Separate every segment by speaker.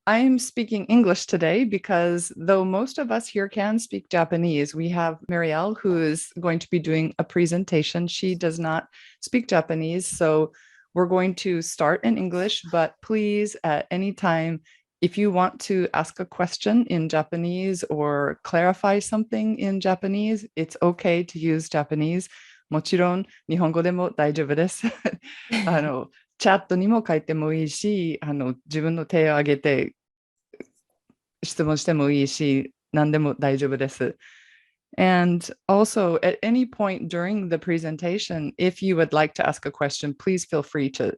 Speaker 1: I'm speaking English today because though most of us here can speak Japanese, we have Marielle who is going to be doing a presentation. She does not speak Japanese, so we're going to start in English, but please at any time, if you want to ask a question in Japanese or clarify something in Japanese, it's okay to use Japanese. もちろん日本語でも大丈夫です。チャットにも書いてもいいし、自分の手を挙げて質問してもいいし、何でも大丈夫です。And also, at any point during the presentation, if you would like to ask a question, please feel free to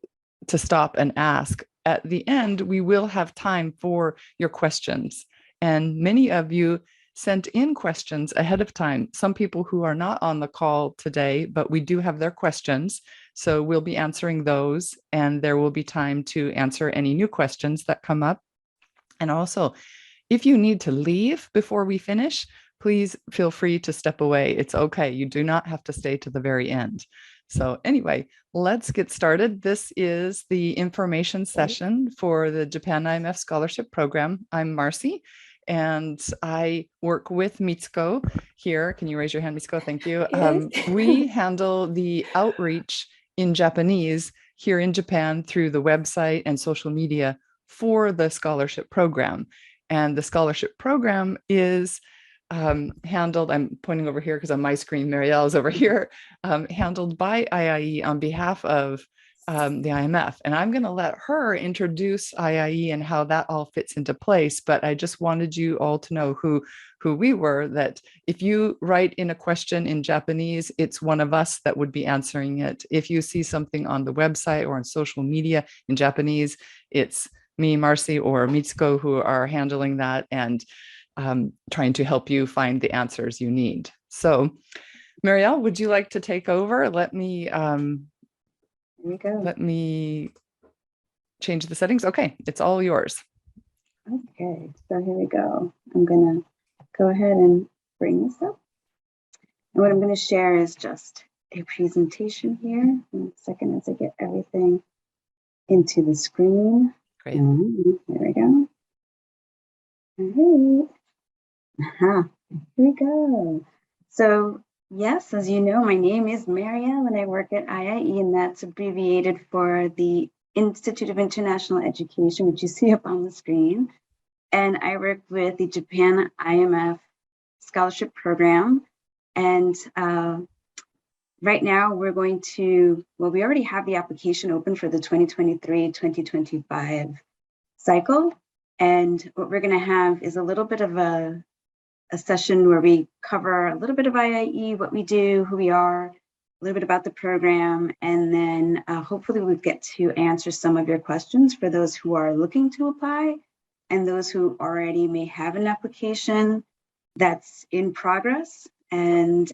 Speaker 1: stop and ask. At the end, we will have time for your questions. And many of you sent in questions ahead of time. Some people who are not on the call today, but we do have their questions. So we'll be answering those, and there will be time to answer any new questions that come up. And also, if you need to leave before we finish, please feel free to step away. It's okay. You do not have to stay to the very end. So anyway, let's get started. This is the information session for the Japan-IMF Scholarship Program. I'm Marcy, and I work with Mitsuko here. Can you raise your hand, Mitsuko? Thank you. We handle the outreach in Japanese here in Japan through the website and social media for the scholarship program. And the scholarship program is handled, I'm pointing over here because on my screen, Marielle is over here, handled by IIE on behalf of the IMF. And I'm going to let her introduce IIE and how that all fits into place. But I just wanted you all to know who we were, that if you write in a question in Japanese, it's one of us that would be answering it. If you see something on the website or on social media in Japanese, it's me, Marcy, or Mitsuko who are handling that and trying to help you find the answers you need. So, Marielle, would you like to take over? Let me let me change the settings. Okay, it's all yours.
Speaker 2: Okay, so here we go. I'm gonna go ahead and bring this up. And what I'm gonna share is just a presentation here. In a second as I get everything into the screen.
Speaker 1: Great.
Speaker 2: There we go. All right. Here we go. So yes, as you know, my name is Marielle and I work at IIE, and that's abbreviated for the Institute of International Education, which you see up on the screen. And I work with the Japan-IMF Scholarship Program. And right now we're going to, well, we already have the application open for the 2023-2025 cycle. And what we're going to have is a little bit of a session where we cover a little bit of IIE, what we do, who we are, a little bit about the program, and then hopefully we'll get to answer some of your questions for those who are looking to apply and those who already may have an application that's in progress. And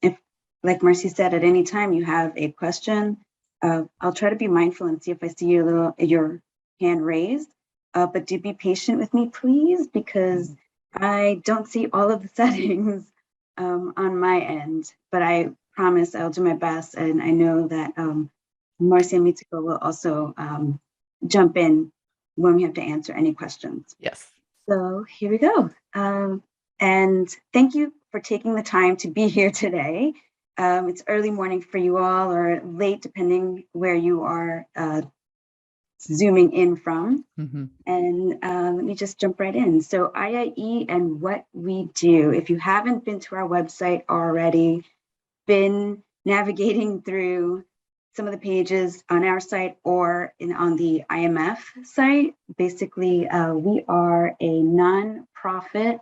Speaker 2: if, like Marcy said, at any time you have a question, I'll try to be mindful and see if I see your hand raised, but do be patient with me, please, because I don't see all of the settings on my end, but I promise I'll do my best. And I know that Marcy and Mitsuko will also jump in when we have to answer any questions.
Speaker 1: Yes.
Speaker 2: So here we go. And thank you for taking the time to be here today. It's early morning for you all, or late, depending where you are zooming in from.
Speaker 1: Mm-hmm.
Speaker 2: And let me just jump right in. So IIE and what we do. If you haven't been to our website already, been navigating through some of the pages on our site or on the IMF site, basically we are a nonprofit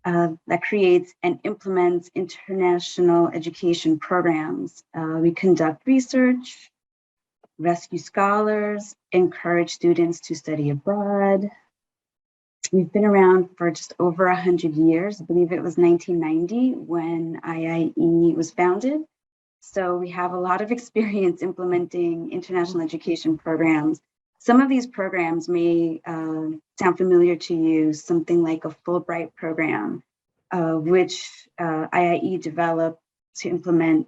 Speaker 2: that creates and implements international education programs. We conduct research, rescue scholars, encourage students to study abroad. We've been around for just over 100 years. I believe it was 1990 when IIE was founded. So we have a lot of experience implementing international education programs. Some of these programs may sound familiar to you, something like a Fulbright program, which IIE developed to implement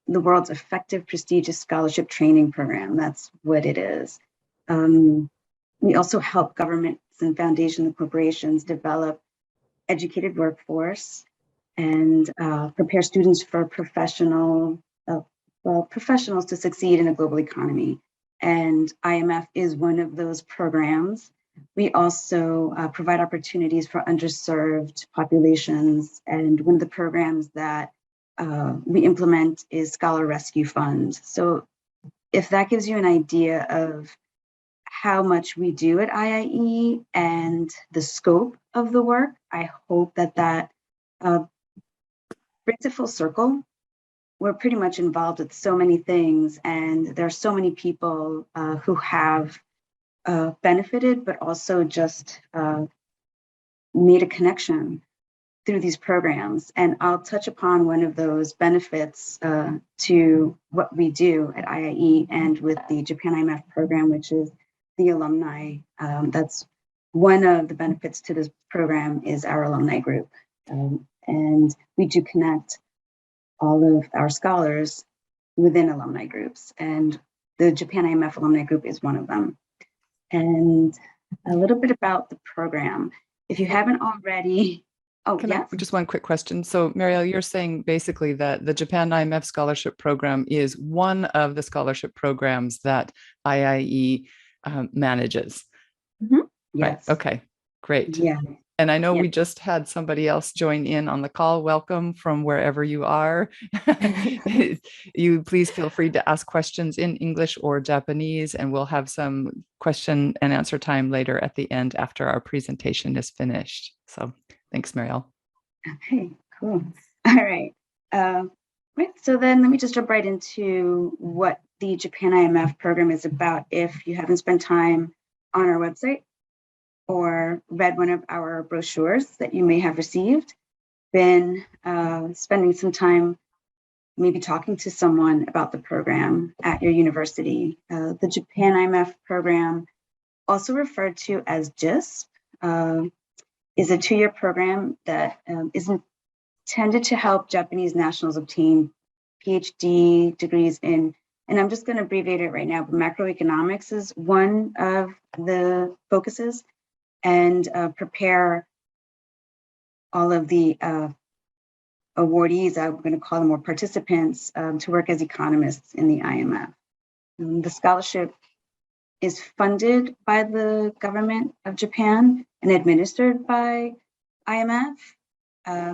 Speaker 2: the world's effective, prestigious scholarship training program. That's what it is. We also help governments and foundations and corporations develop educated workforce and prepare students for professionals to succeed in a global economy. And IMF is one of those programs. We also provide opportunities for underserved populations. And one of the programs that we implement is Scholar Rescue Fund. So if that gives you an idea of how much we do at IIE and the scope of the work, I hope that brings it full circle. We're pretty much involved with so many things, and there are so many people who have benefited, but also just made a connection through these programs. And I'll touch upon one of those benefits to what we do at IIE and with the Japan-IMF program, which is the alumni. That's one of the benefits to this program is our alumni group. And we do connect all of our scholars within alumni groups. And the Japan-IMF alumni group is one of them. And a little bit about the program. If you haven't already,
Speaker 1: Just one quick question. So Marielle, you're saying basically that the Japan-IMF scholarship program is one of the scholarship programs that IIE manages.
Speaker 2: Mm-hmm.
Speaker 1: Right.
Speaker 2: Yes.
Speaker 1: Okay, great.
Speaker 2: Yeah.
Speaker 1: And I know we just had somebody else join in on the call. Welcome from wherever you are. You please feel free to ask questions in English or Japanese, and we'll have some question and answer time later at the end after our presentation is finished. So thanks, Marielle.
Speaker 2: Okay, cool. All right. Right. So then let me just jump right into what the Japan-IMF program is about. If you haven't spent time on our website or read one of our brochures that you may have received, been spending some time maybe talking to someone about the program at your university. The Japan-IMF program, also referred to as JISP, is a 2-year program that is intended to help Japanese nationals obtain PhD degrees in, and I'm just going to abbreviate it right now, but macroeconomics is one of the focuses, and prepare all of the awardees, I'm going to call them, or participants, to work as economists in the IMF. The scholarship is funded by the government of Japan and administered by IMF.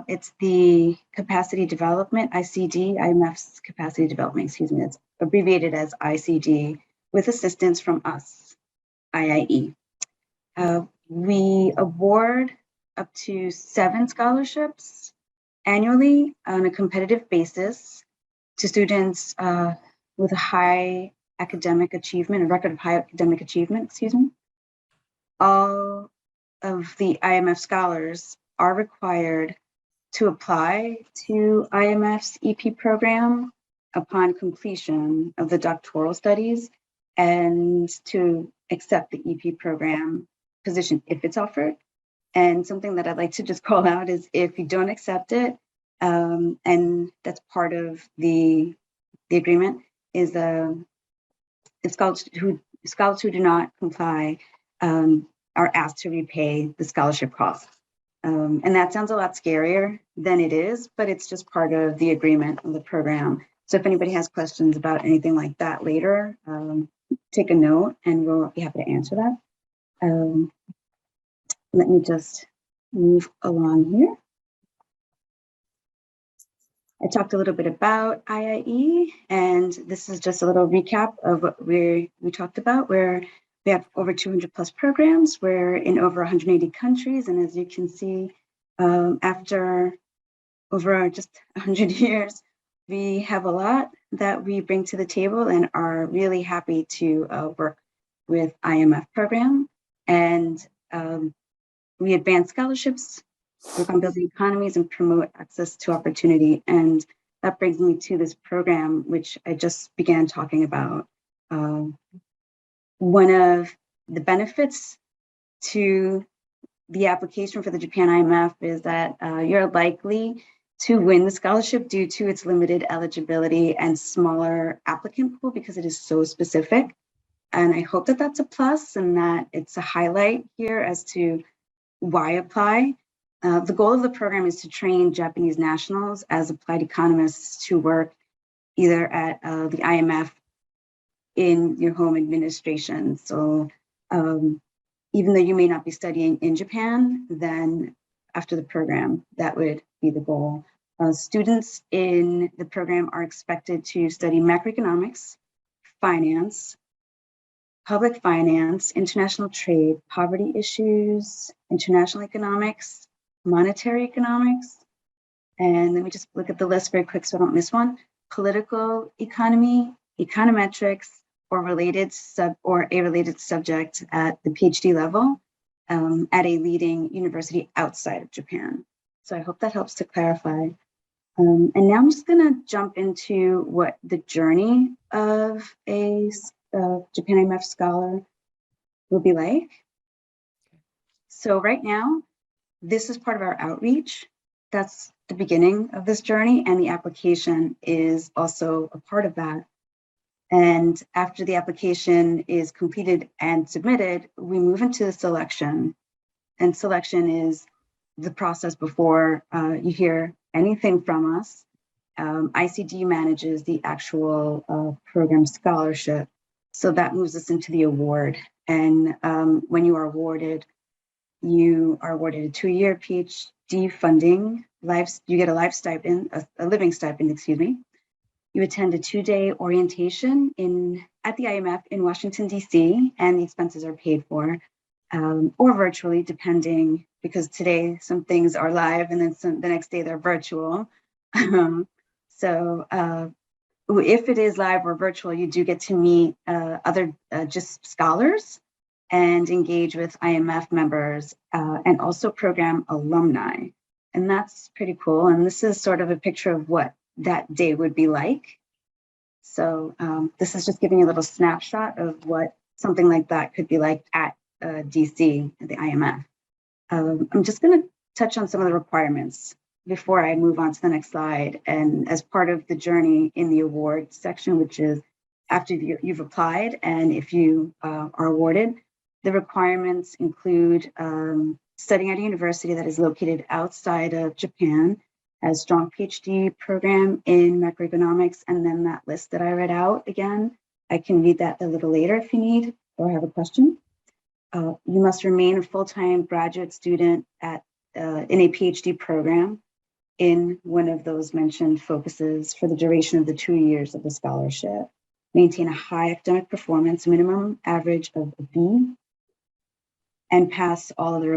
Speaker 2: It's the capacity development, ICD, IMF's capacity development, excuse me, it's abbreviated as ICD, with assistance from us, IIE. We award up to 7 scholarships annually on a competitive basis to students with a high academic achievement, a record of high academic achievement, excuse me. All of the IMF scholars are required to apply to IMF's EP program upon completion of the doctoral studies and to accept the EP program position if it's offered. And something that I'd like to just call out is if you don't accept it, and that's part of the agreement, is if scholars who do not comply are asked to repay the scholarship costs. And that sounds a lot scarier than it is, but it's just part of the agreement of the program. So if anybody has questions about anything like that later, take a note and we'll be happy to answer that. Let me just move along here. I talked a little bit about IIE, and this is just a little recap of what we talked about, where we have over 200 plus programs. We're in over 180 countries. And as you can see, after over just 100 years, we have a lot that we bring to the table and are really happy to work with IMF program. And we advance scholarships, work on building economies, and promote access to opportunity. And that brings me to this program, which I just began talking about. One of the benefits to the application for the Japan-IMF is that you're likely to win the scholarship due to its limited eligibility and smaller applicant pool because it is so specific. And I hope that that's a plus and that it's a highlight here as to why apply. The goal of the program is to train Japanese nationals as applied economists to work either at the IMF in your home administration. So even though you may not be studying in Japan, then after the program, that would be the goal. Students in the program are expected to study macroeconomics, finance, public finance, international trade, poverty issues, international economics, monetary economics, and let me just look at the list very quick so I don't miss one. Political economy, econometrics, or a related subject at the PhD level at a leading university outside of Japan. So I hope that helps to clarify. And now I'm just going to jump into what the journey of a Japan-IMF scholar will be like. So right now, this is part of our outreach. That's the beginning of this journey, and the application is also a part of that. And after the application is completed and submitted, we move into the selection. And selection is the process before you hear anything from us. ICD manages the actual program scholarship. So that moves us into the award. And when you are awarded a 2-year PhD funding. You get a life stipend, a living stipend, excuse me. You attend a 2-day orientation at the IMF in Washington, D.C., and the expenses are paid for, or virtually, depending, because today some things are live and then the next day they're virtual. So if it is live or virtual, you do get to meet other just scholars and engage with IMF members and also program alumni. And that's pretty cool. And this is sort of a picture of what that day would be like. So this is just giving you a little snapshot of what something like that could be like at DC, at the IMF. I'm just going to touch on some of the requirements before I move on to the next slide. And as part of the journey in the award section, which is after you've applied and if you are awarded, the requirements include studying at a university that is located outside of Japan, has a strong PhD program in macroeconomics, and then that list that I read out again. I can read that a little later if you need or have a question. You must remain a full-time graduate student in a PhD program in one of those mentioned focuses for the duration of the 2 years of the scholarship. Maintain a high academic performance, minimum average of a B, and pass all of the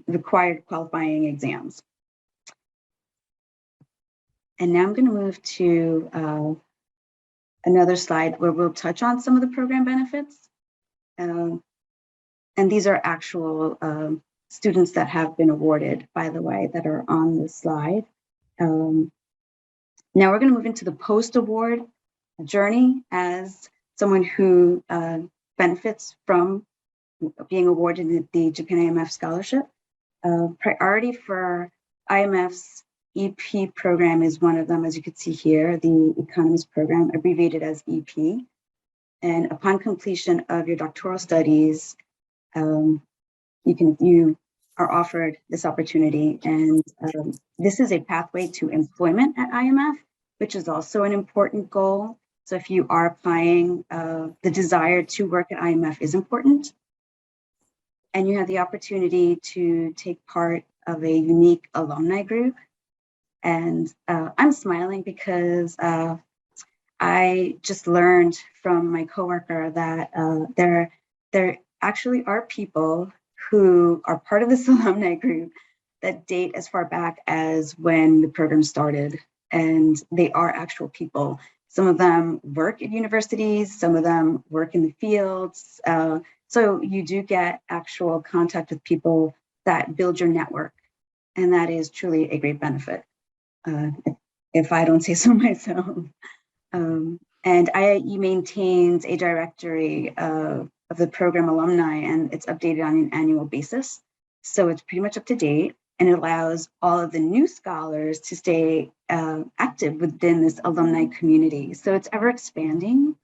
Speaker 2: required qualifying exams. And now I'm going to move to another slide where we'll touch on some of the program benefits. And these are actual students that have been awarded, by the way, that are on this slide. Now we're going to move into the post-award journey as someone who benefits from being awarded the Japan-IMF scholarship. Priority for IMF's EP program is one of them, as you can see here, the Economist program, abbreviated as EP. And upon completion of your doctoral studies, you are offered this opportunity. And this is a pathway to employment at IMF, which is also an important goal. So if you are applying, the desire to work at IMF is important. And you have the opportunity to take part of a unique alumni group. And I'm smiling because I just learned from my coworker that there actually are people who are part of this alumni group that date as far back as when the program started. And they are actual people. Some of them work at universities, some of them work in the fields. So you do get actual contact with people that build your network. And that is truly a great benefit, if I don't say so myself. And IIE maintains a directory of the program alumni, and it's updated on an annual basis. So it's pretty much up to date, and it allows all of the new scholars to stay active within this alumni community. So it's ever expanding.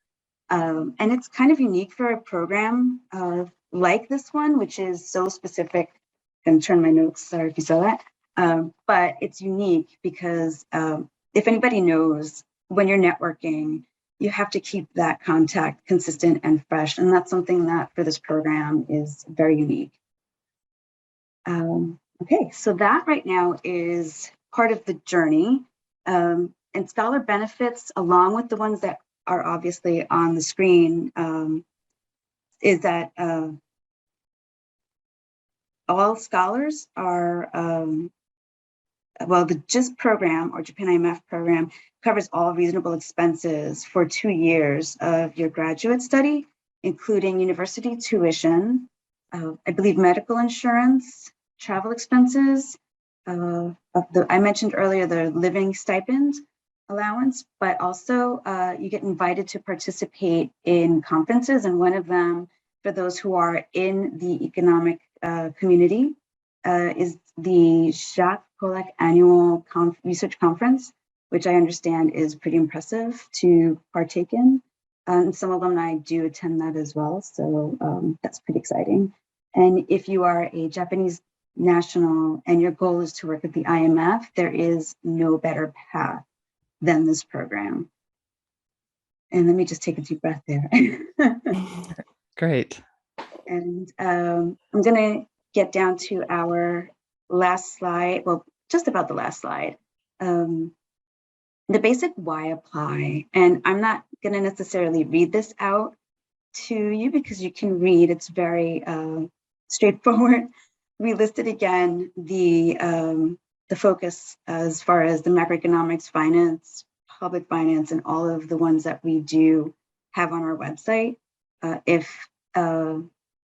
Speaker 2: And it's kind of unique for a program like this one, which is so specific. I'm going to turn my notes, sorry if you saw that. But it's unique because if anybody knows, when you're networking, you have to keep that contact consistent and fresh. And that's something that for this program is very unique. Okay, so that right now is part of the journey. And scholar benefits, along with the ones that are obviously on the screen, is that all scholars are, well, the GIST program or Japan-IMF program covers all reasonable expenses for 2 years of your graduate study, including university tuition, I believe medical insurance, travel expenses, I mentioned earlier the living stipend allowance, but also you get invited to participate in conferences, and one of them, for those who are in the economic community, is the Jacques Polak Annual Research Conference, which I understand is pretty impressive to partake in. And some alumni do attend that as well, so that's pretty exciting. And if you are a Japanese national and your goal is to work at the IMF, there is no better path than this program. And let me just take a deep breath there.
Speaker 1: Great.
Speaker 2: And I'm going to get down to our last slide, well, just about the last slide. The basic why apply. And I'm not going to necessarily read this out to you because you can read, it's very straightforward. We listed again the focus as far as the macroeconomics, finance, public finance, and all of the ones that we do have on our website. If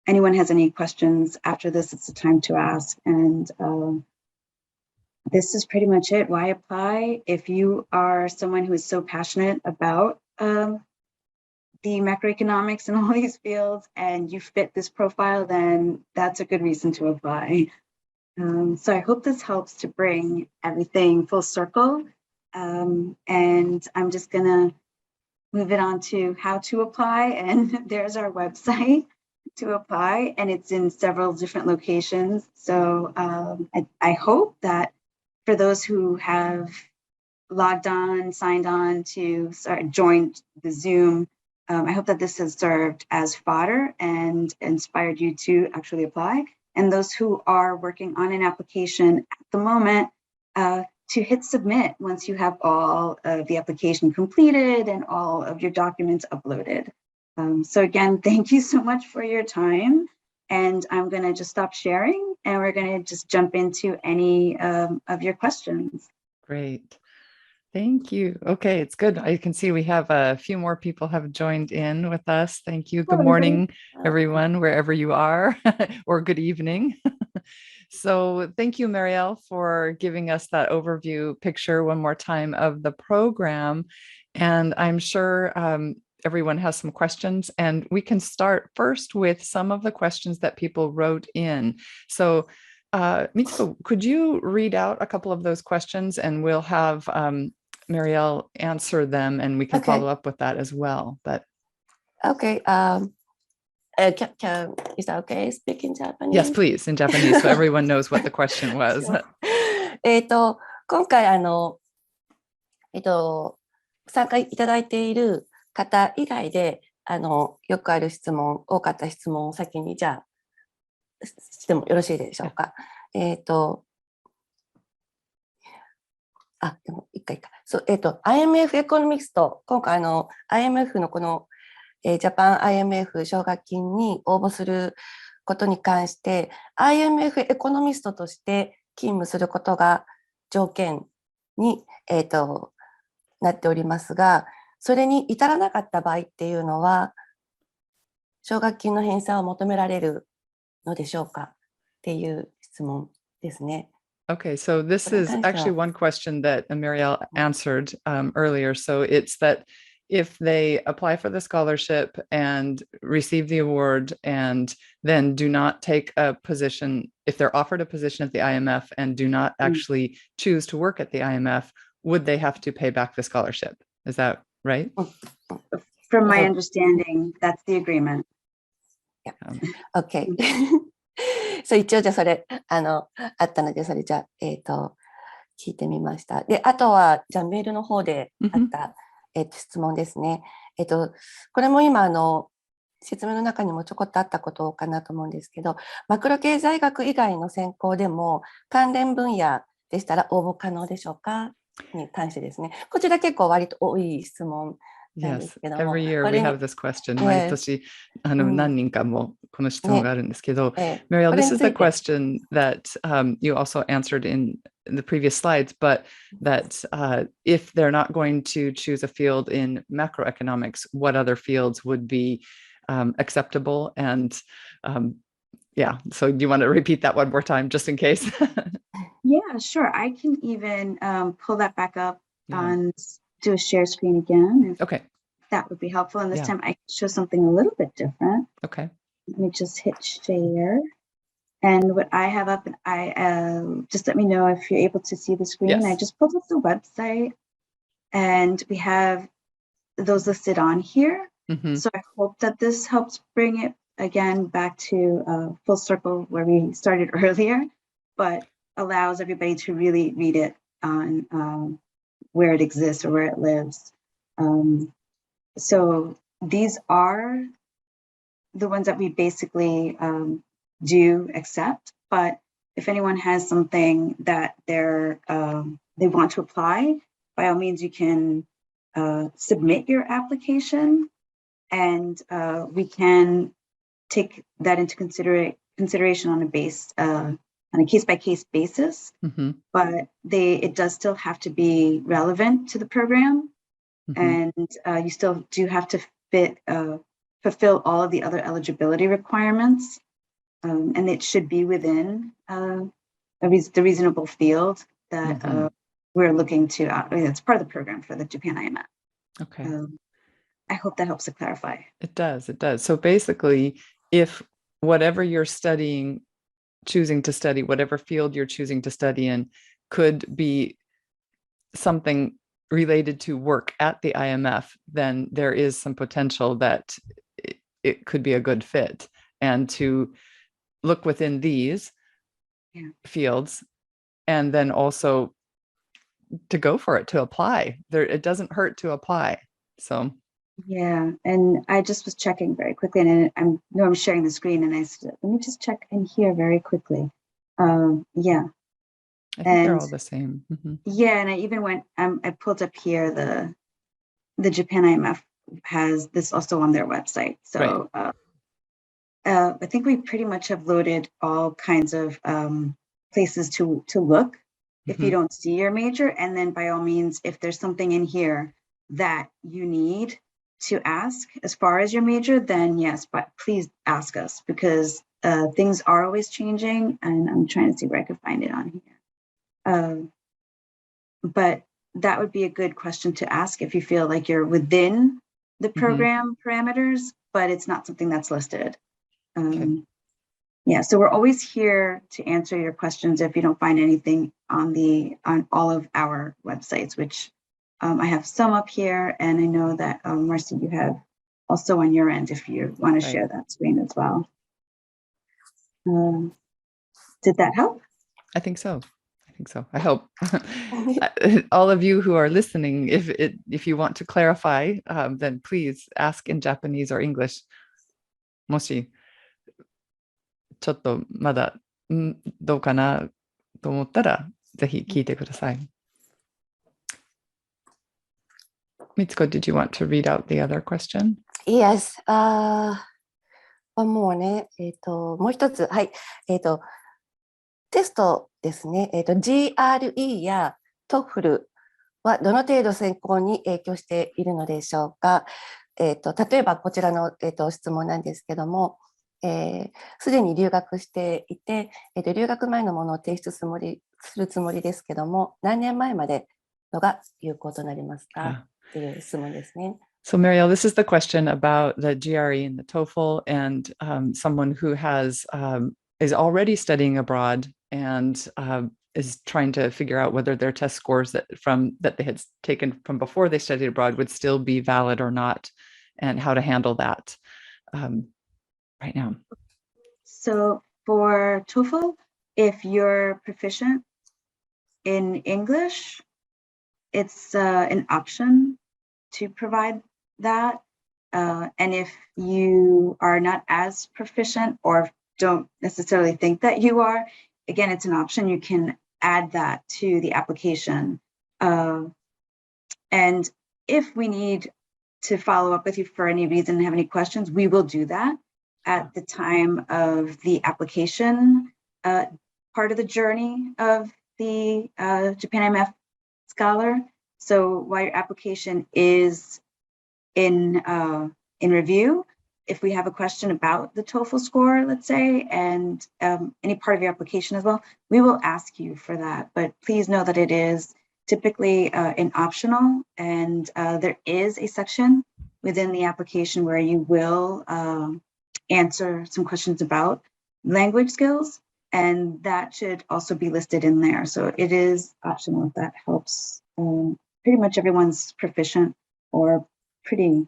Speaker 2: anyone has any questions after this, it's the time to ask. And this is pretty much it. Why apply? If you are someone who is so passionate about the macroeconomics in all these fields and you fit this profile, then that's a good reason to apply. So I hope this helps to bring everything full circle. And I'm just gonna move it on to how to apply. And there's our website to apply, and it's in several different locations. So I hope that for those who have logged on, signed on to joined the Zoom, I hope that this has served as fodder and inspired you to actually apply. And those who are working on an application at the moment, to hit submit once you have all of the application completed and all of your documents uploaded. So again, thank you so much for your time. And I'm going to just stop sharing and we're going to just jump into any of your questions.
Speaker 1: Great. Thank you. Okay, it's good. I can see we have a few more people have joined in with us. Thank you. Good morning, everyone, wherever you are, or good evening. So thank you, Marielle, for giving us that overview picture one more time of the program. And I'm sure everyone has some questions, and we can start first with some of the questions that people wrote in. So Mitsuko, could you read out a couple of those questions and we'll have Marielle answer them and we can follow up with that as well. But
Speaker 3: okay. Is that okay? Speak in Japanese?
Speaker 1: Yes, please, in Japanese, so everyone knows what the question was.
Speaker 3: 今回参加いただいている方以外でよくある質問、多かった質問を先にじゃあしてもよろしいでしょうか。でも一回か。そう、IMF エコノミクスと、今回IMF のこの、ジャパン IMF 奨学金に応募することに関して、IMF エコノミストとして勤務することが条件に、なっておりますが、それに至らなかった場合っていうのは、奨学金の返済を求められるのでしょうかっていう質問ですね。
Speaker 1: Okay, so this is actually one question that Marielle answered earlier. So it's that if they apply for the scholarship and receive the award and then do not take a position, if they're offered a position at the IMF and do not actually choose to work at the IMF, would they have to pay back the scholarship? Is that right?
Speaker 2: From my understanding, that's the agreement.
Speaker 3: OK そう一応じゃあそれあったのでそれじゃあ聞いてみました。であとはじゃあメールの方であった、質問ですね。これも今説明の中にもちょこっとあったことかなと思うんですけど、マクロ経済学以外の専攻でも関連分野でしたら応募可能でしょうかに関してですね。こちら結構割と多い質問なんです
Speaker 1: Yes,
Speaker 3: けども。
Speaker 1: every year we have this question.
Speaker 3: Yes.
Speaker 1: 毎年何人かもこの質問があるんですけど、Marielle,
Speaker 3: これ
Speaker 1: this
Speaker 3: に
Speaker 1: is
Speaker 3: つ
Speaker 1: the
Speaker 3: いて
Speaker 1: question that you also answered in the previous slides, but that if they're not going to choose a field in macroeconomics, what other fields would be acceptable? And yeah, so do you want to repeat that one more time just in case?
Speaker 2: Yeah, sure. I can even pull that back up
Speaker 1: Yeah.
Speaker 2: and do a share screen again. If
Speaker 1: Okay.
Speaker 2: that would be helpful. And this
Speaker 1: Yeah.
Speaker 2: time I can show something a little bit different.
Speaker 1: Okay.
Speaker 2: Let me just hit share. And what I have up, and I just let me know if you're able to see the screen.
Speaker 1: Yes.
Speaker 2: I just pulled up the website, and we have those listed on here.
Speaker 1: Mm-hmm.
Speaker 2: So I hope that this helps bring it again back to full circle where we started earlier, but allows everybody to really read it on where it exists or where it lives. So these are the ones that we basically do accept, but if anyone has something that they want to apply, by all means, you can submit your application, and we can take that into consideration on a case-by-case basis.
Speaker 1: Mm-hmm.
Speaker 2: But it does still have to be relevant to the program, and you still do have to fulfill all of the other eligibility requirements, and it should be within the reasonable field that we're looking to. It's part of the program for the Japan-IMF.
Speaker 1: Okay.
Speaker 2: I hope that helps to clarify.
Speaker 1: It does. It does. So basically, if whatever you're choosing to study, whatever field you're choosing to study in, could be something related to work at the IMF, then there is some potential that it could be a good fit. And to look within these fields, and then also to go for it, to apply. It doesn't hurt to apply. So
Speaker 2: yeah, and I just was checking very quickly, and I'm sharing the screen, and I said, let me just check in here very quickly. Yeah.
Speaker 1: I think they're all the same.
Speaker 2: Yeah, and I even I pulled up here the Japan-IMF has this also on their website. So I think we pretty much have loaded all kinds of places to look if you don't see your major. And then by all means, if there's something in here that you need to ask as far as your major, then yes, but please ask us, because things are always changing, and I'm trying to see where I could find it on here. But that would be a good question to ask if you feel like you're within the program parameters, but it's not something that's listed. Yeah, so we're always here to answer your questions if you don't find anything on all of our websites, which I have some up here, and I know that Marcy, you have also on your end if you want to share that screen as well. Did that help?
Speaker 1: I think so. I hope all of you who are listening, if you want to clarify, then please ask in Japanese or English. もしちょっとまだどうかなと思ったらぜひ聞いてください。Mitsuko, did you want to read out the other question?
Speaker 3: Yes. One more ね。もう一つ。はい。テストですね。GRE や TOEFL はどの程度選考に影響しているのでしょうか。例えばこちらの、質問なんですけども、すでに留学していて、留学前のものを提出するつもりですけども、何年前までのが有効となりますかっていう質問ですね。
Speaker 1: So Marielle, this is the question about the GRE and the TOEFL, and someone who is already studying abroad and is trying to figure out whether their test scores that they had taken from before they studied abroad would still be valid or not. and how to handle that right now.
Speaker 2: So for TOEFL, if you're proficient in English, it's an option to provide that. And if you are not as proficient or don't necessarily think that you are, again, it's an option. You can add that to the application. And if we need to follow up with you for any reason and have any questions, we will do that at the time of the application part of the journey of the Japan-IMF Scholar. So while your application is in review, if we have a question about the TOEFL score, let's say, and any part of your application as well, we will ask you for that. But please know that it is typically an optional, and there is a section within the application where you will answer some questions about language skills, and that should also be listed in there. So it is optional if that helps. Pretty much everyone's proficient or pretty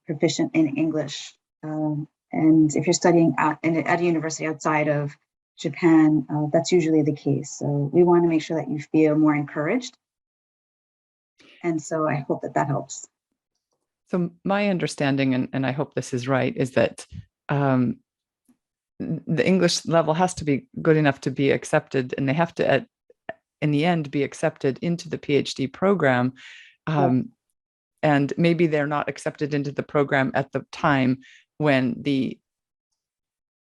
Speaker 2: proficient in English. And if you're studying at a university outside of Japan, that's usually the case. So we want to make sure that you feel more encouraged. And so I hope that that helps.
Speaker 1: So my understanding, and I hope this is right, is that the English level has to be good enough to be accepted, and they have to, in the end, be accepted into the PhD program. And maybe they're not accepted into the program at the time when the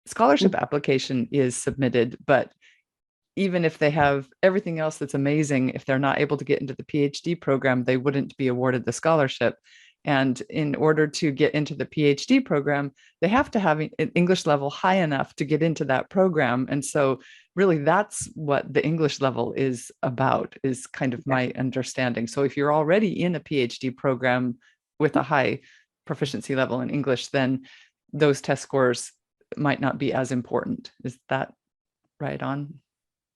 Speaker 1: scholarship application is submitted, but even if they have everything else that's amazing, if they're not able to get into the PhD program, they wouldn't be awarded the scholarship. And in order to get into the PhD program, they have to have an English level high enough to get into that program. And so really that's what the English level is about, is kind of my understanding. So if you're already in a PhD program with a high proficiency level in English, then those test scores might not be as important. Is that right on?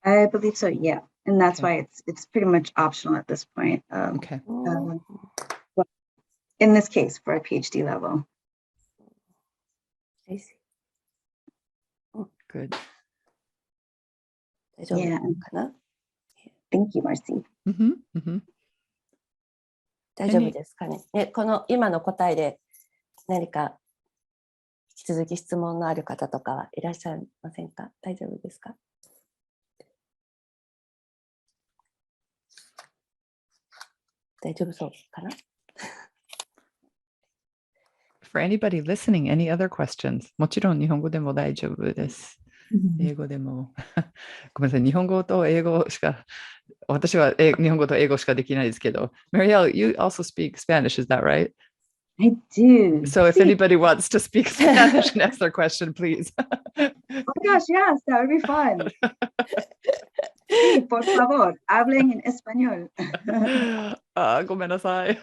Speaker 2: I believe so, yeah. And that's why it's pretty much optional at this point. In this case, for a PhD level.
Speaker 3: I see.
Speaker 1: Good.
Speaker 2: Yeah. Thank you, Marcy.
Speaker 3: 大丈夫ですかね。この今の答えで何か引き続き質問のある方とかはいらっしゃいませんか？大丈夫ですか？大丈夫そうかな？
Speaker 1: For anybody listening, any other questions? もちろん日本語でも大丈夫です。英語でも。ごめんなさい、日本語と英語しか、私は日本語と英語しかできないですけど。Marielle, you also speak Spanish, is that right?
Speaker 2: I do.
Speaker 1: So if anybody wants to speak Spanish and ask their question, please.
Speaker 2: Oh my gosh, yes, that would be fun. Sí, por favor, hablen en español.
Speaker 1: ごめんなさい。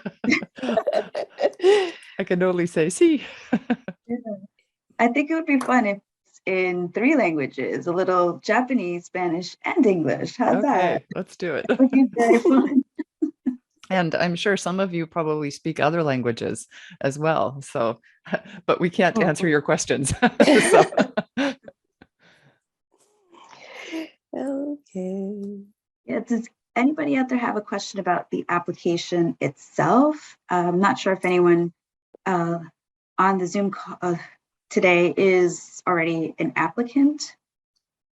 Speaker 1: I can only say sí.
Speaker 2: I think it would be fun if in 3 languages, a little Japanese, Spanish, and English. How's that?
Speaker 1: Let's do it.
Speaker 2: That would be very fun.
Speaker 1: And I'm sure some of you probably speak other languages as well. So, but we can't answer your questions. So.
Speaker 3: Okay.
Speaker 2: Yeah, does anybody out there have a question about the application itself? I'm not sure if anyone on the Zoom call today is already an applicant,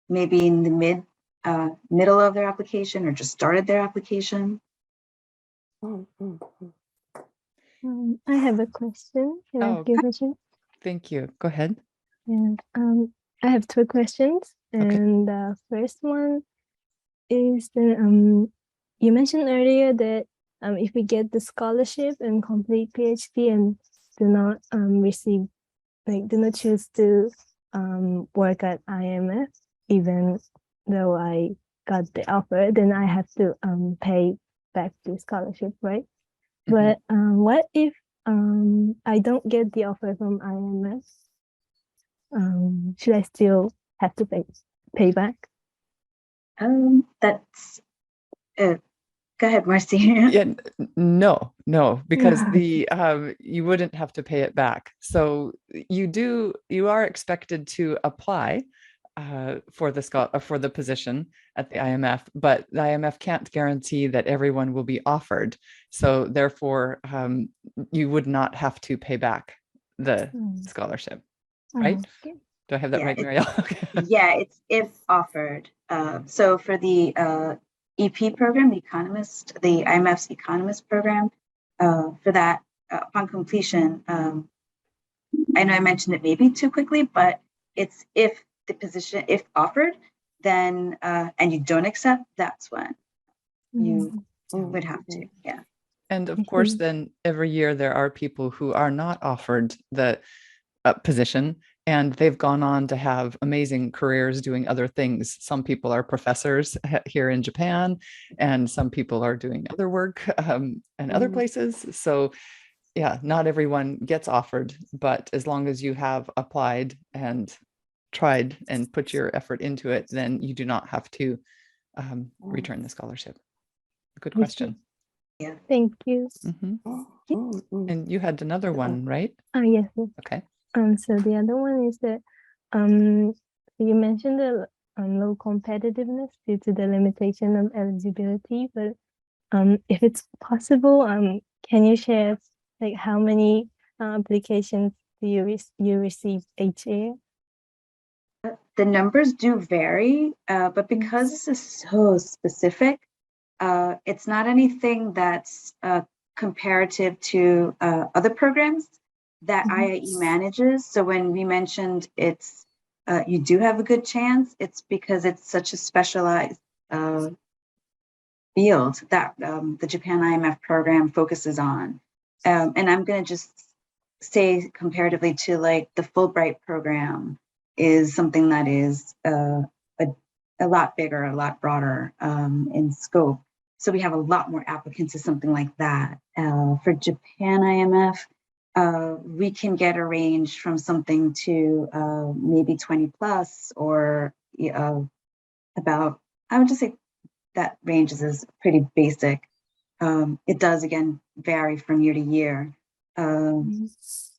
Speaker 2: maybe in the middle of their application or just started their application.
Speaker 4: I have a question. Can I ask you a question?
Speaker 1: Thank you. Go ahead.
Speaker 4: Yeah. I have 2 questions. And the first one is that you mentioned earlier that if we get the scholarship and complete PhD and do not do not choose to work at IMF, even though I got the offer, then I have to pay back the scholarship, right? But what if I don't get the offer from IMF? Should I still have to pay back?
Speaker 2: That's go ahead, Marcy.
Speaker 1: Yeah, no, because you wouldn't have to pay it back. So you are expected to apply for the position at the IMF, but the IMF can't guarantee that everyone will be offered. So therefore, you would not have to pay back the scholarship, right?
Speaker 4: Okay.
Speaker 1: Do I have that right, Marielle? Okay.
Speaker 2: Yeah, it's if offered. So for the EP program, the IMF's economist program, for that, upon completion, I know I mentioned it maybe too quickly, but it's if the position, if offered, then and you don't accept, that's when you would have to, yeah.
Speaker 1: And of course, then every year there are people who are not offered the position, and they've gone on to have amazing careers doing other things. Some people are professors here in Japan, and some people are doing other work and other places. So yeah, not everyone gets offered, but as long as you have applied and tried and put your effort into it, then you do not have to return the scholarship. Good question.
Speaker 2: Yeah.
Speaker 4: Thank you.
Speaker 1: And you had another one, right?
Speaker 4: Yes.
Speaker 1: Okay.
Speaker 4: So the other one is that you mentioned the low competitiveness due to the limitation of eligibility, but if it's possible, can you share like how many applications do you receive each year?
Speaker 2: The numbers do vary, but because this is so specific, it's not anything that's comparative to other programs that IIE manages. So when we mentioned it's you do have a good chance, it's because it's such a specialized field that the Japan-IMF program focuses on. And I'm going to just say comparatively to like the Fulbright program is something that is a lot bigger, a lot broader in scope. So we have a lot more applicants to something like that. For Japan-IMF, we can get a range from something to maybe 20 plus or about, I would just say that range is pretty basic. It does, again, vary from year to year.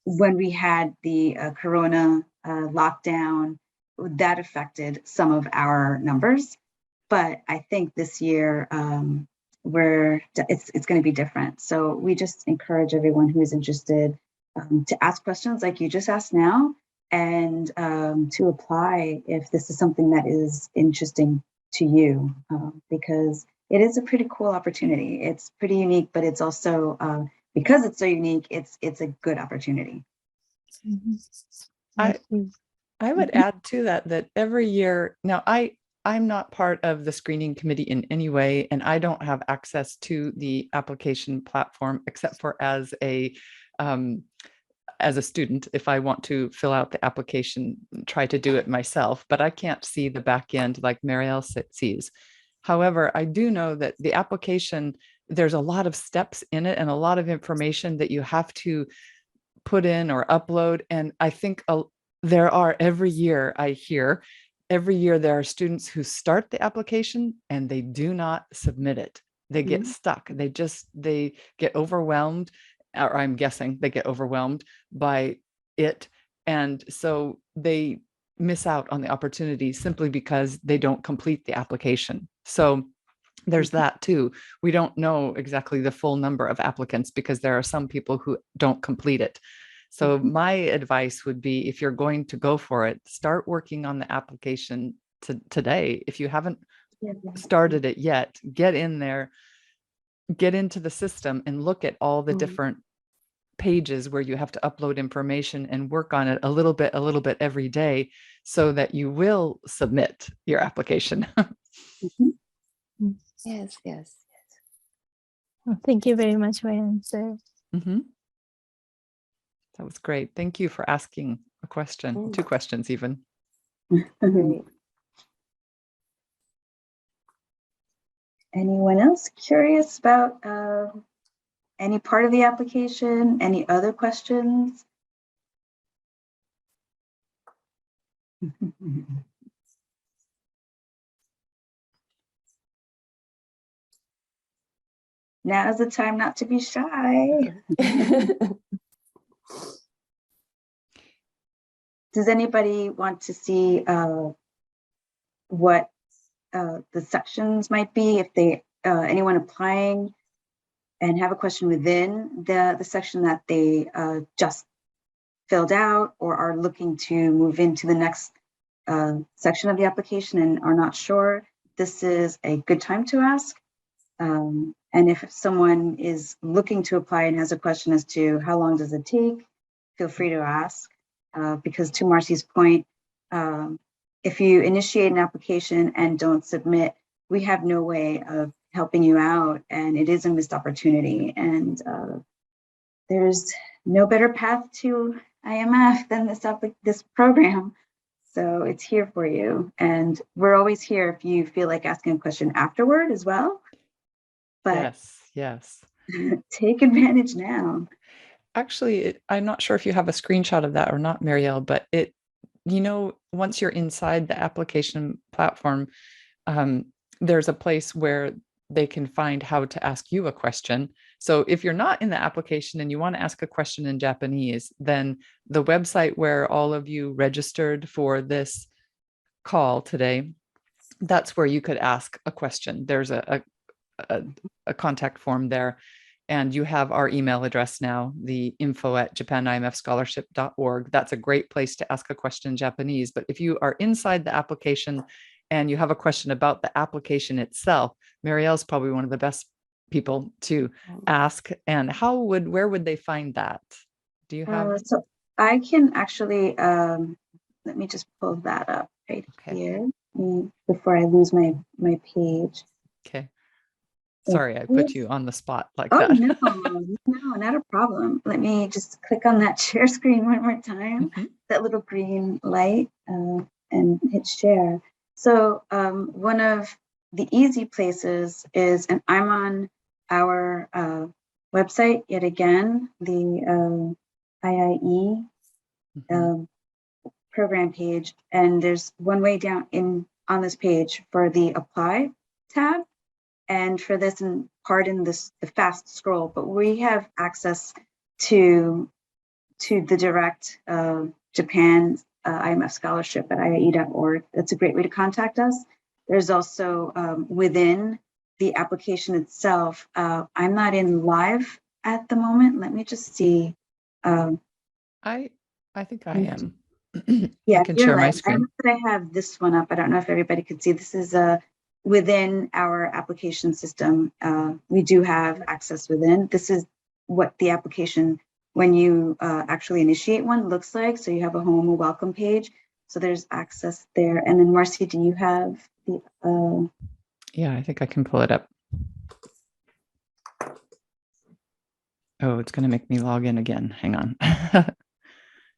Speaker 2: When we had the Corona lockdown, that affected some of our numbers. But I think this year, it's going to be different. So we just encourage everyone who is interested to ask questions like you just asked now, and to apply if this is something that is interesting to you, because it is a pretty cool opportunity. It's pretty unique, but it's also, because it's so unique, it's a good opportunity.
Speaker 1: I would add to that every year, now I'm not part of the screening committee in any way, and I don't have access to the application platform except for as a student. If I want to fill out the application, try to do it myself, but I can't see the back end like Marielle sees. However, I do know that the application, there's a lot of steps in it and a lot of information that you have to put in or upload. And I think there are every year there are students who start the application and they do not submit it. They get stuck. They get overwhelmed, or I'm guessing they get overwhelmed by it. And so they miss out on the opportunity simply because they don't complete the application. So there's that too. We don't know exactly the full number of applicants because there are some people who don't complete it. So my advice would be, if you're going to go for it, start working on the application today. If you haven't started it yet, get in there, get into the system and look at all the different pages where you have to upload information and work on it a little bit every day so that you will submit your application.
Speaker 3: Yes.
Speaker 4: Well, thank you very much for your answer.
Speaker 1: That was great. Thank you for asking a question, 2 questions even.
Speaker 2: Anyone else curious about any part of the application? Any other questions? now is the time not to be shy. Does anybody want to see what the sections might be if they anyone applying and have a question within the section that they just filled out or are looking to move into the next section of the application and are not sure? This is a good time to ask. And if someone is looking to apply and has a question as to how long does it take, feel free to ask. Because to Marcy's point, if you initiate an application and don't submit, we have no way of helping you out, and it is a missed opportunity. And there's no better path to IMF than this program. So it's here for you. And we're always here if you feel like asking a question afterward as well. But
Speaker 1: yes.
Speaker 2: Take advantage now.
Speaker 1: Actually, I'm not sure if you have a screenshot of that or not, Marielle, but once you're inside the application platform, there's a place where they can find how to ask you a question. So if you're not in the application and you want to ask a question in Japanese, then the website where all of you registered for this call today, that's where you could ask a question. There's a contact form there. And you have our email address now, the info@japan-imf-scholarship.org. That's a great place to ask a question in Japanese. But if you are inside the application and you have a question about the application itself, Marielle's probably one of the best people to ask. And where would they find that? Do you have?
Speaker 2: So I can actually, let me just pull that up right here before I lose my page.
Speaker 1: Okay. Sorry, I put you on the spot like that.
Speaker 2: No, not a problem. Let me just click on that share screen one more time, that little green light, and hit share. So one of the easy places is, and I'm on our website yet again, the IIE program page, and there's one way down on this page for the apply tab. And for this, and pardon the fast scroll, but we have access to the direct Japan IMF scholarship at IIE.org. That's a great way to contact us. There's also within the application itself, I'm not in live at the moment. Let me just see.
Speaker 1: I think I am.
Speaker 2: Yeah,
Speaker 1: I can share my
Speaker 2: I
Speaker 1: screen.
Speaker 2: know that I have this one up. I don't know if everybody could see. This is within our application system. We do have access within. This is what the application, when you actually initiate one, looks like. So you have a home, a welcome page. So there's access there. And then Marcy, do you have the?
Speaker 1: Yeah, I think I can pull it up. Oh, it's going to make me log in again. Hang on.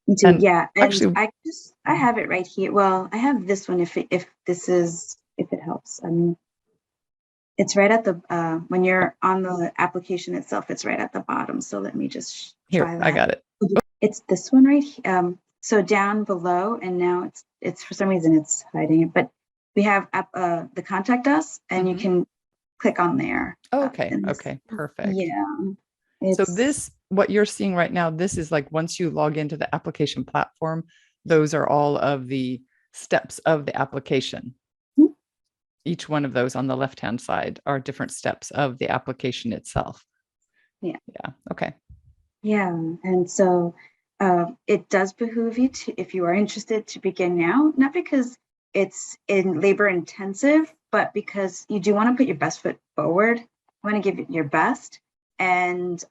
Speaker 2: Me too. And
Speaker 1: actually,
Speaker 2: I have it right here. Well, I have this one if it helps. I mean, it's right at the when you're on the application itself, it's right at the bottom. So let me just try that.
Speaker 1: I got it.
Speaker 2: It's this one right here. So down below, and now it's for some reason it's hiding it, but we have the contact us, and you can click on there.
Speaker 1: Oh, okay. Perfect.
Speaker 2: Yeah.
Speaker 1: So what you're seeing right now, this is like once you log into the application platform, those are all of the steps of the application. Each one of those on the left-hand side are different steps of the application itself.
Speaker 2: Yeah.
Speaker 1: Okay.
Speaker 2: Yeah. And so it does behoove you to, if you are interested, to begin now, not because it's labor intensive, but because you do want to put your best foot forward. You want to give it your best. And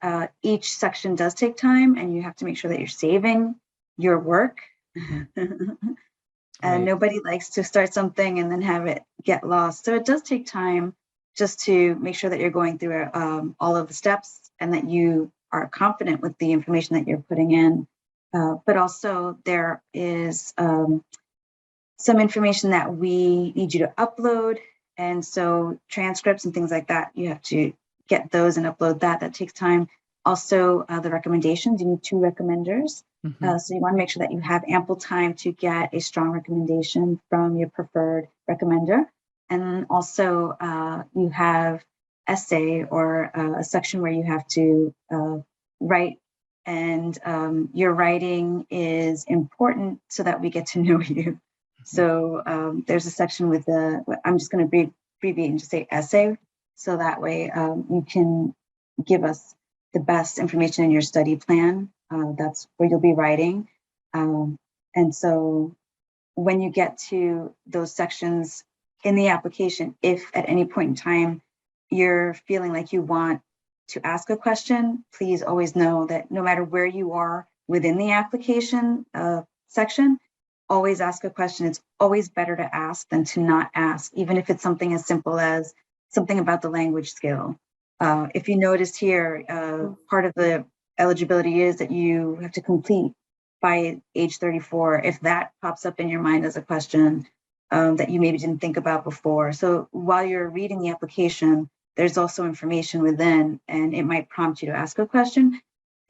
Speaker 2: each section does take time, and you have to make sure that you're saving your work. And nobody likes to start something and then have it get lost. So it does take time just to make sure that you're going through all of the steps and that you are confident with the information that you're putting in. But also there is some information that we need you to upload. And so transcripts and things like that, you have to get those and upload that. That takes time. Also, the recommendations, you need 2 recommenders. So you want to make sure that you have ample time to get a strong recommendation from your preferred recommender. And also you have essay or a section where you have to write, and your writing is important so that we get to know you. So there's a section with I'm just going to abbreviate and just say essay, so that way you can give us the best information in your study plan. That's where you'll be writing. And so when you get to those sections in the application, if at any point in time you're feeling like you want to ask a question, please always know that no matter where you are within the application section, always ask a question. It's always better to ask than to not ask, even if it's something as simple as something about the language skill. If you noticed here, part of the eligibility is that you have to complete by age 34. If that pops up in your mind as a question that you maybe didn't think about before. So while you're reading the application, there's also information within, and it might prompt you to ask a question.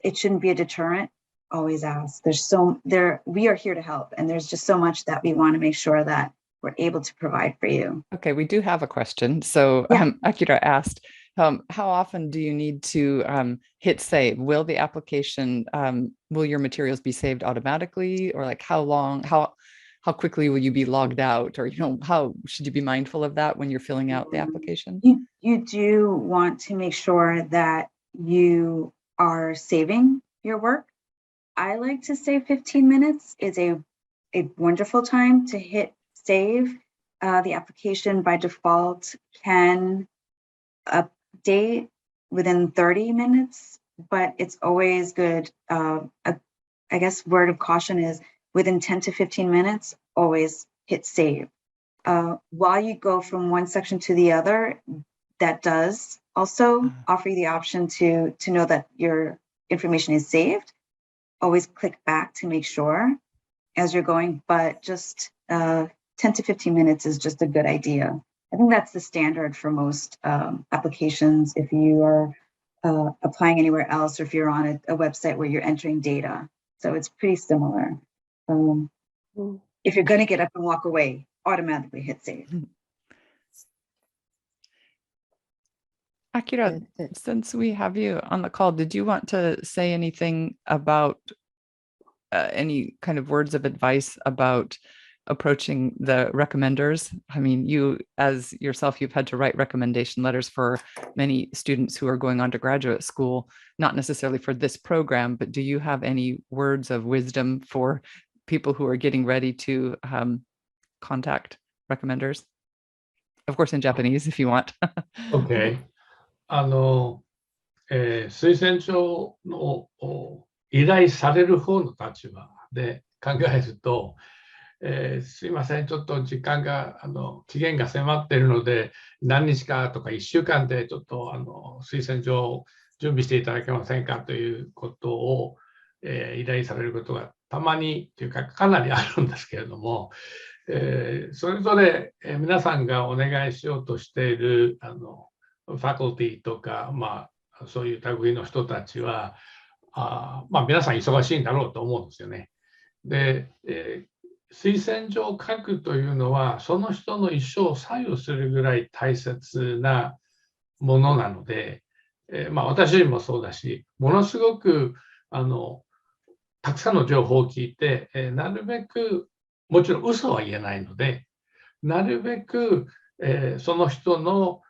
Speaker 2: It shouldn't be a deterrent. Always ask. We are here to help, and there's just so much that we want to make sure that we're able to provide for you.
Speaker 1: Okay, we do have a question. So Akira asked, how often do you need to hit save? Will the application, will your materials be saved automatically, or like how long, how quickly will you be logged out, or how should you be mindful of that when you're filling out the application?
Speaker 2: You do want to make sure that you are saving your work. I like to say 15 minutes is a wonderful time to hit save. The application by default can update within 30 minutes, but it's always good. I guess word of caution is within 10 to 15 minutes, always hit save. While you go from one section to the other, that does also offer you the option to know that your information is saved. Always click back to make sure as you're going, but just 10 to 15 minutes is just a good idea. I think that's the standard for most applications if you are applying anywhere else, or if you're on a website where you're entering data. So it's pretty similar. If you're going to get up and walk away, automatically hit save.
Speaker 1: Akira, since we have you on the call, did you want to say anything about any kind of words of advice about approaching the recommenders? I mean, you as yourself, you've had to write recommendation letters for many students who are going on to graduate school, not necessarily for this program, but do you have any words of wisdom for people who are getting ready to contact recommenders? Of course, in Japanese, if you want.
Speaker 5: Okay. 推薦状の依頼される方の立場で考えると、すいません、ちょっと時間が期限が迫っているので、何日かとか1週間でちょっと推薦状を準備していただけませんかということを、依頼されることがたまにというかかなりあるんですけれども、それぞれ皆さんがお願いしようとしているファカルティとか、そういう類の人たちは、皆さん忙しいんだろうと思うんですよね。で、推薦状を書くというのは、その人の一生を左右するぐらい大切なものなので、私自身もそうだし、ものすごくたくさんの情報を聞いて、なるべく、もちろん嘘は言えないので、なるべく、その人の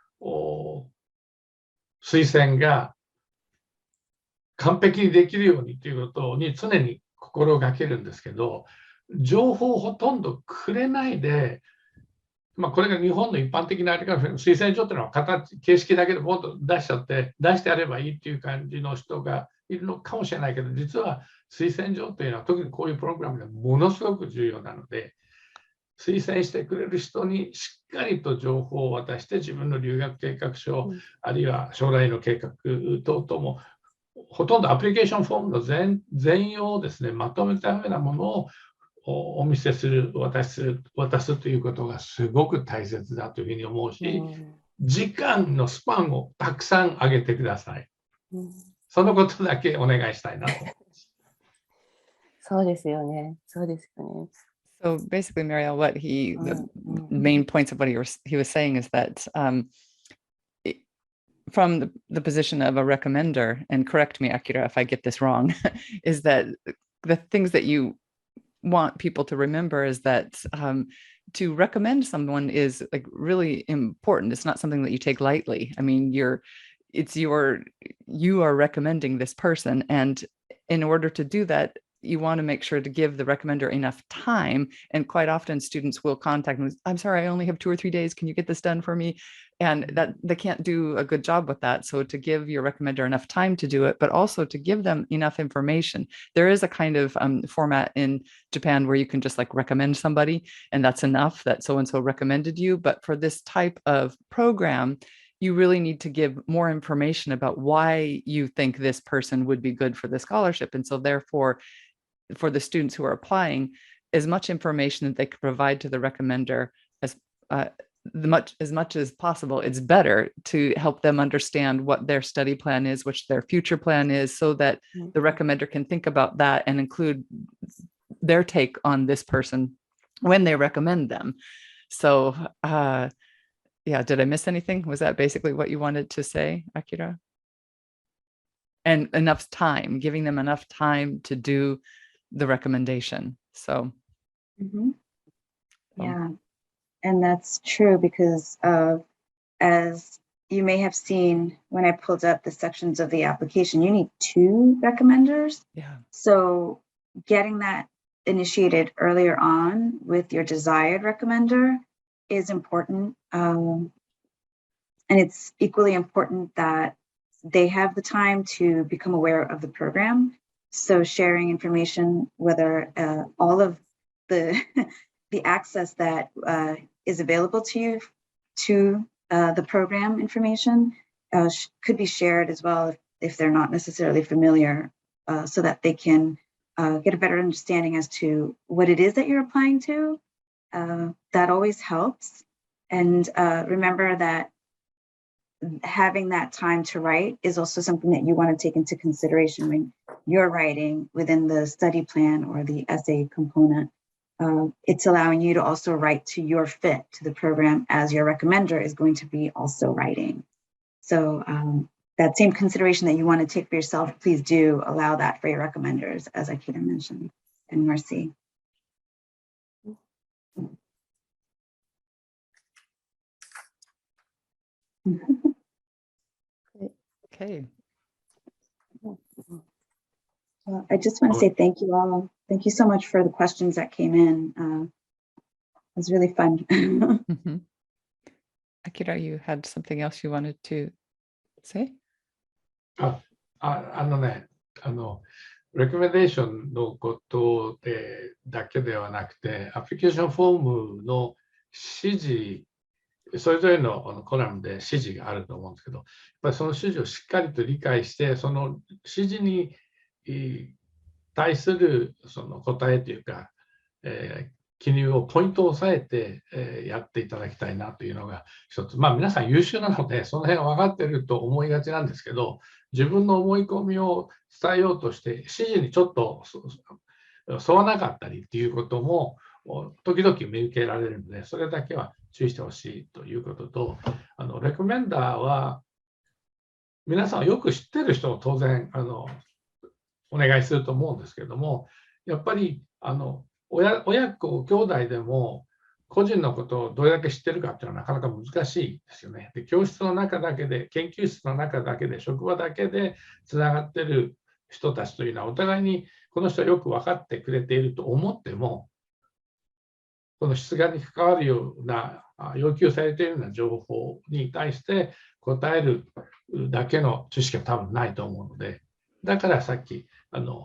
Speaker 5: 推薦が完璧にできるようにということに常に心がけるんですけど、情報をほとんどくれないで、これが日本の一般的なあれかもしれない。推薦状というのは形式だけでボンと出してやればいいっていう感じの人がいるのかもしれないけど、実は推薦状というのは特にこういうプログラムでものすごく重要なので、推薦してくれる人にしっかりと情報を渡して、自分の留学計画書、あるいは将来の計画等々もほとんどアプリケーションフォームの全容をですね、まとめたようなものをお見せする、渡すということがすごく大切だというふうに思うし、時間のスパンをたくさん上げてください。そのことだけお願いしたいなと思います。
Speaker 3: そうですよね。そうですよね。
Speaker 1: So basically, Marielle, the main points of what he was saying is that from the position of a recommender, and correct me, Akira, if I get this wrong, is that the things that you want people to remember is that to recommend someone is like really important. It's not something that you take lightly. I mean, you are recommending this person, and in order to do that, you want to make sure to give the recommender enough time. And quite often students will contact me, I'm sorry, I only have 2 or 3 days. Can you get this done for me? And that they can't do a good job with that. So to give your recommender enough time to do it, but also to give them enough information. There is a kind of format in Japan where you can just like recommend somebody, and that's enough that so-and-so recommended you. But for this type of program, you really need to give more information about why you think this person would be good for the scholarship. And so therefore, for the students who are applying, as much information that they can provide to the recommender as much as possible, it's better to help them understand what their study plan is, which their future plan is, so that the recommender can think about that and include their take on this person when they recommend them. So yeah, did I miss anything? Was that basically what you wanted to say, Akira? And enough time, giving them enough time to do the recommendation. So
Speaker 2: yeah, and that's true because as you may have seen when I pulled up the sections of the application, you need 2 recommenders.
Speaker 1: Yeah.
Speaker 2: So getting that initiated earlier on with your desired recommender is important. And it's equally important that they have the time to become aware of the program. So sharing information, whether all of the the access that is available to you to the program information could be shared as well if they're not necessarily familiar, so that they can get a better understanding as to what it is that you're applying to. That always helps. And remember that having that time to write is also something that you want to take into consideration when you're writing within the study plan or the essay component. It's allowing you to also write to your fit to the program as your recommender is going to be also writing. So that same consideration that you want to take for yourself, please do allow that for your recommenders, as Akira mentioned, and Mercy.
Speaker 1: Okay.
Speaker 2: Well, I just want to say thank you all. Thank you so much for the questions that came in. It was really fun.
Speaker 1: Akira, you had something else you wanted to say?
Speaker 5: レコメンデーションのことだけではなくて、アプリケーションフォームの指示、それぞれのコラムで指示があると思うんですけど、やっぱりその指示をしっかりと理解して、その指示に対するその答えというか、記入をポイントを押さえてやっていただきたいなというのが一つ。まあ皆さん優秀なので、その辺は分かっていると思いがちなんですけど、自分の思い込みを伝えようとして、指示にちょっと沿わなかったりっていうことも時々見受けられるので、それだけは注意してほしいということと、レコメンダーは皆さんよく知ってる人を当然お願いすると思うんですけれども、やっぱり親子兄弟でも個人のことをどれだけ知ってるかっていうのはなかなか難しいですよね。で、教室の中だけで、研究室の中だけで、職場だけでつながってる人たちというのはお互いにこの人はよく分かってくれていると思っても、この出願に関わるような要求されているような情報に対して答えるだけの知識は多分ないと思うので、だからさっき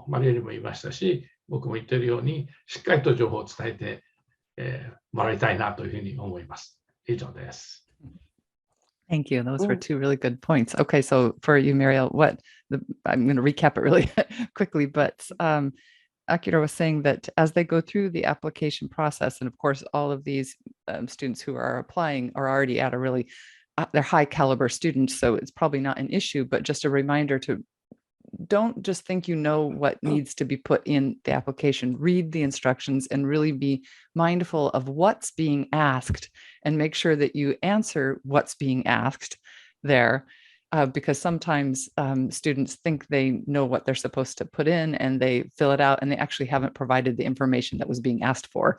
Speaker 5: マリエルも言いましたし、僕も言っているようにしっかりと情報を伝えてもらいたいなというふうに思います。以上です。
Speaker 1: Thank you. Those were 2 really good points. Okay, so for you, Marielle, I'm going to recap it really quickly, but Akira was saying that as they go through the application process, and of course, all of these students who are applying are already at a really, they're high caliber students, so it's probably not an issue, but just a reminder to don't just think you know what needs to be put in the application. Read the instructions and really be mindful of what's being asked and make sure that you answer what's being asked there. because sometimes students think they know what they're supposed to put in and they fill it out and they actually haven't provided the information that was being asked for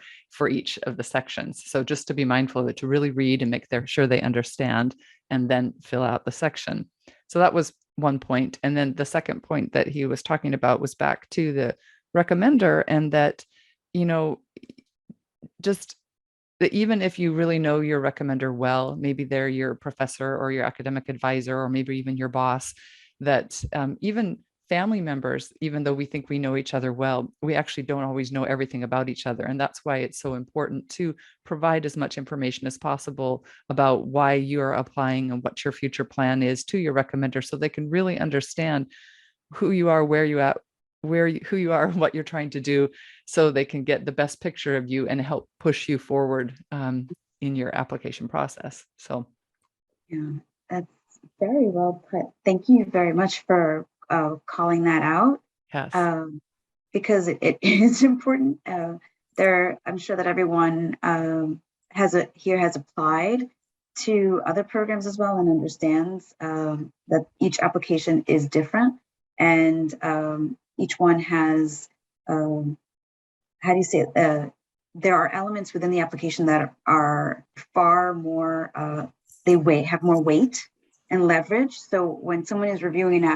Speaker 1: each of the sections. So just to be mindful of it, to really read and make sure they understand and then fill out the section. So that was one point. And then the second point that he was talking about was back to the recommender, and that, you know, just that even if you really know your recommender well, maybe they're your professor or your academic advisor, or maybe even your boss, that even family members, even though we think we know each other well, we actually don't always know everything about each other. And that's why it's so important to provide as much information as possible about why you're applying and what your future plan is to your recommender, so they can really understand who you are, where you at, who you are, what you're trying to do, so they can get the best picture of you and help push you forward in your application process. So
Speaker 2: yeah, that's very well put. Thank you very much for calling that out.
Speaker 1: Yes.
Speaker 2: Because it is important. I'm sure that everyone has applied to other programs as well, and understands that each application is different, and each one has, how do you say it? There are elements within the application that are far more, have more weight and leverage. So when someone is reviewing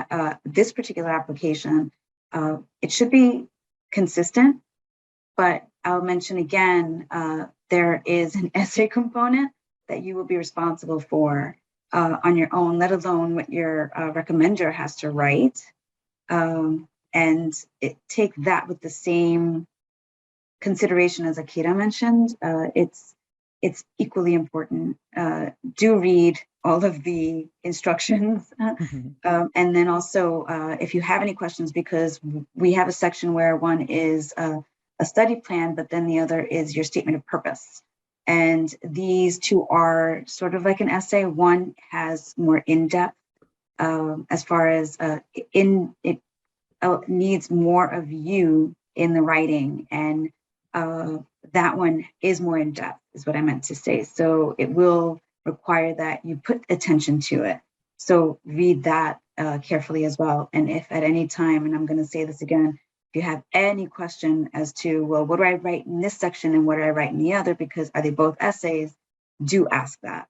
Speaker 2: this particular application, it should be consistent, but I'll mention again, there is an essay component that you will be responsible for on your own, let alone what your recommender has to write. And take that with the same consideration as Akira mentioned. It's equally important. Do read all of the instructions. And then also, if you have any questions, because we have a section where one is a study plan, but then the other is your statement of purpose. And these two are sort of like an essay. One has more in-depth as far as it needs more of you in the writing, and that one is more in depth, is what I meant to say. So it will require that you put attention to it. So read that carefully as well. And if at any time, and I'm going to say this again, if you have any question as to, well, what do I write in this section and what do I write in the other, because are they both essays, do ask that.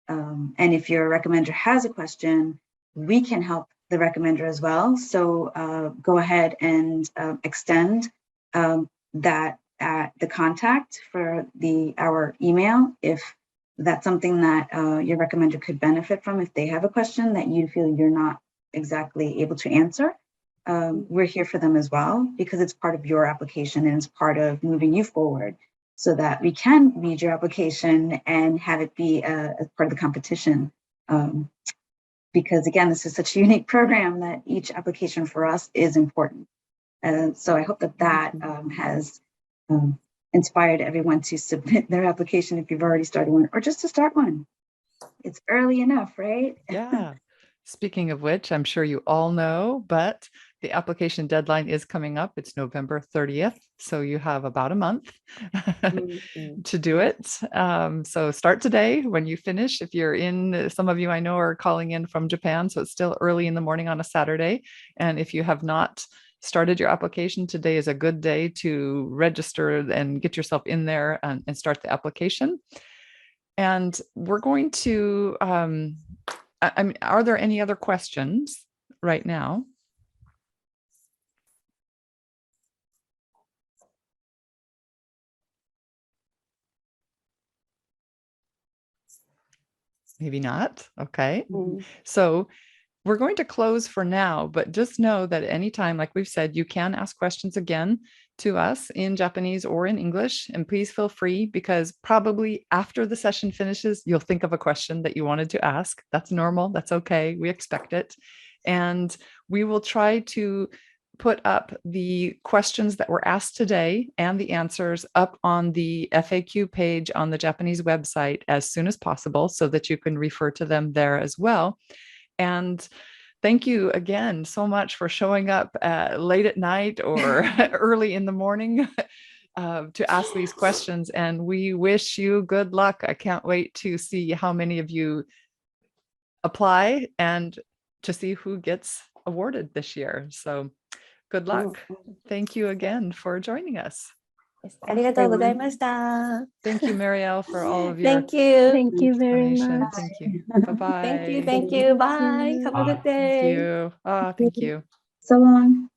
Speaker 2: And if your recommender has a question, we can help the recommender as well. So go ahead and extend that the contact for our email, if that's something that your recommender could benefit from. If they have a question that you feel you're not exactly able to answer, we're here for them as well, because it's part of your application and it's part of moving you forward, so that we can read your application and have it be as part of the competition. Because again, this is such a unique program that each application for us is important. So I hope that has inspired everyone to submit their application if you've already started one, or just to start one. It's early enough, right?
Speaker 1: Yeah. Speaking of which, I'm sure you all know, but the application deadline is coming up. It's November 30th. So you have about a month to do it. So start today when you finish. If you're in, some of you I know are calling in from Japan, so it's still early in the morning on a Saturday. And if you have not started your application, today is a good day to register and get yourself in there and start the application. And we're going to, I mean, are there any other questions right now? Maybe not. Okay. So we're going to close for now, but just know that anytime, like we've said, you can ask questions again to us in Japanese or in English, and please feel free, because probably after the session finishes, you'll think of a question that you wanted to ask. That's normal. That's okay. We expect it. And we will try to put up the questions that were asked today and the answers up on the FAQ page on the Japanese website as soon as possible, so that you can refer to them there as well. And thank you again so much for showing up late at night or early in the morning to ask these questions. And we wish you good luck. I can't wait to see how many of you apply and to see who gets awarded this year. So good luck. Thank you again for joining us.
Speaker 3: ありがとうございました。
Speaker 1: Thank you, Marielle, for all of your
Speaker 3: Thank you.
Speaker 4: Thank you very
Speaker 1: explanation.
Speaker 4: much.
Speaker 1: Thank you. Bye-bye.
Speaker 3: Thank you. Thank you. Bye. Have a good
Speaker 1: Thank
Speaker 3: day.
Speaker 1: you. Thank you.
Speaker 2: So long.